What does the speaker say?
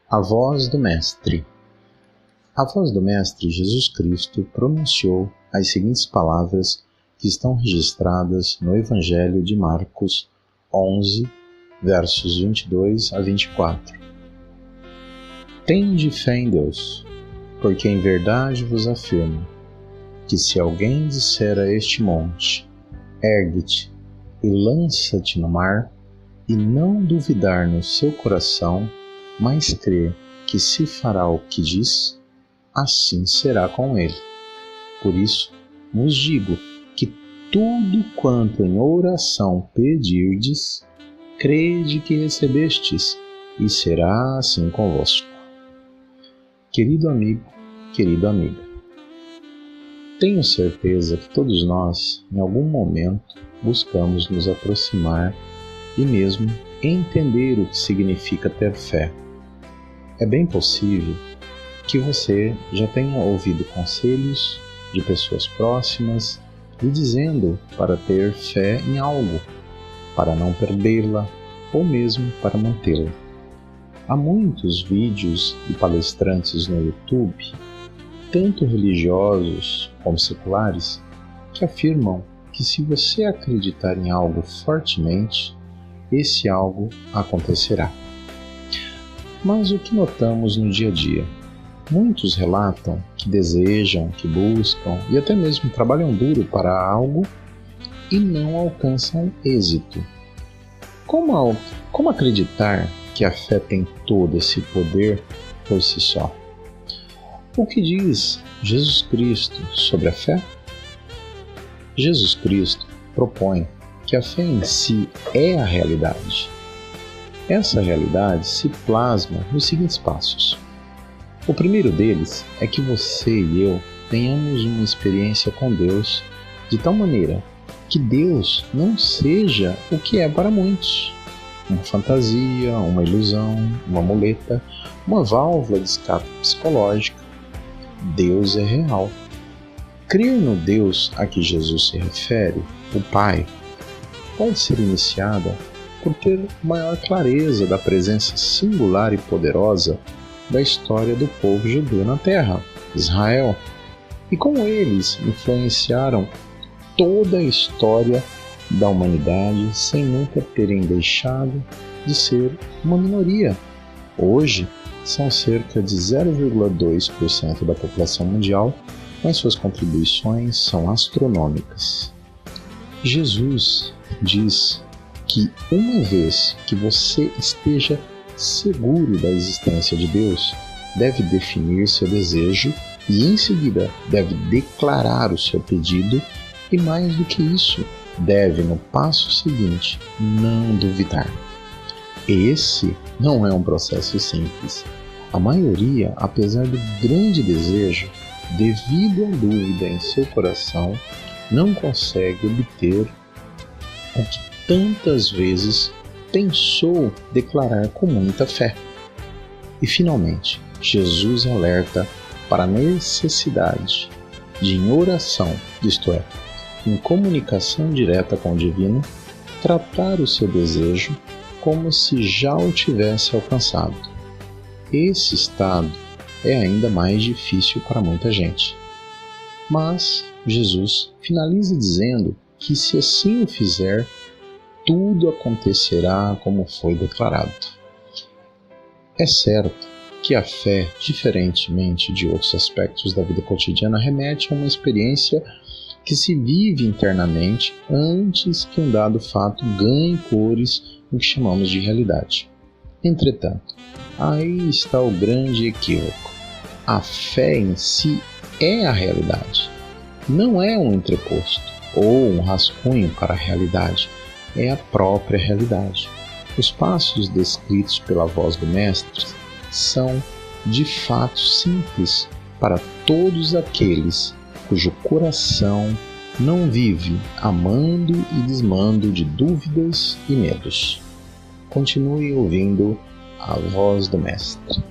A voz do Mestre. A voz do Mestre Jesus Cristo pronunciou as seguintes palavras que estão registradas no Evangelho de Marcos 11, versos 22 a 24. Tende fé em Deus, porque em verdade vos afirmo que se alguém disser a este monte, ergue-te e lança-te no mar, e não duvidar no seu coração, mas crer que se fará o que diz, assim será com ele. Por isso vos digo que tudo quanto em oração pedirdes, crede que recebestes, e será assim convosco. Querido amigo, querida amiga, tenho certeza que todos nós, em algum momento, buscamos nos aproximar e mesmo entender o que significa ter fé. É bem possível que você já tenha ouvido conselhos de pessoas próximas lhe dizendo para ter fé em algo, para não perdê-la ou mesmo para mantê-la. Há muitos vídeos e palestrantes no YouTube, tanto religiosos como seculares, que afirmam que se você acreditar em algo fortemente, esse algo acontecerá. Mas o que notamos no dia a dia? Muitos relatam que desejam, que buscam e até mesmo trabalham duro para algo e não alcançam êxito. Como acreditar que a fé tem todo esse poder por si só? O que diz Jesus Cristo sobre a fé? Jesus Cristo propõe que a fé em si é a realidade. Essa realidade se plasma nos seguintes passos. O primeiro deles é que você e eu tenhamos uma experiência com Deus de tal maneira que Deus não seja o que é para muitos: uma fantasia, uma ilusão, uma muleta, uma válvula de escape psicológica. Deus é real. Crer no Deus a que Jesus se refere, o Pai, pode ser iniciada por ter maior clareza da presença singular e poderosa da história do povo judeu na terra, Israel, e como eles influenciaram toda a história da humanidade sem nunca terem deixado de ser uma minoria. Hoje, são cerca de 0,2% da população mundial, mas suas contribuições são astronômicas. Jesus diz que uma vez que você esteja seguro da existência de Deus, deve definir seu desejo e em seguida deve declarar o seu pedido e, mais do que isso, deve no passo seguinte não duvidar. Esse não é um processo simples. A maioria, apesar do grande desejo, devido à dúvida em seu coração, não consegue obter o que tantas vezes pensou declarar com muita fé. E finalmente, Jesus alerta para a necessidade de, em oração, isto é, em comunicação direta com o Divino, tratar o seu desejo como se já o tivesse alcançado. Esse estado é ainda mais difícil para muita gente. Mas Jesus finaliza dizendo que, se assim o fizer, tudo acontecerá como foi declarado. É certo que a fé, diferentemente de outros aspectos da vida cotidiana, remete a uma experiência que se vive internamente antes que um dado fato ganhe cores no que chamamos de realidade. Entretanto, aí está o grande equívoco. A fé em si é a realidade. Não é um entreposto ou um rascunho para a realidade. É a própria realidade. Os passos descritos pela voz do Mestre são, de fato, simples para todos aqueles cujo coração não vive amando e desmando de dúvidas e medos. Continue ouvindo a voz do Mestre.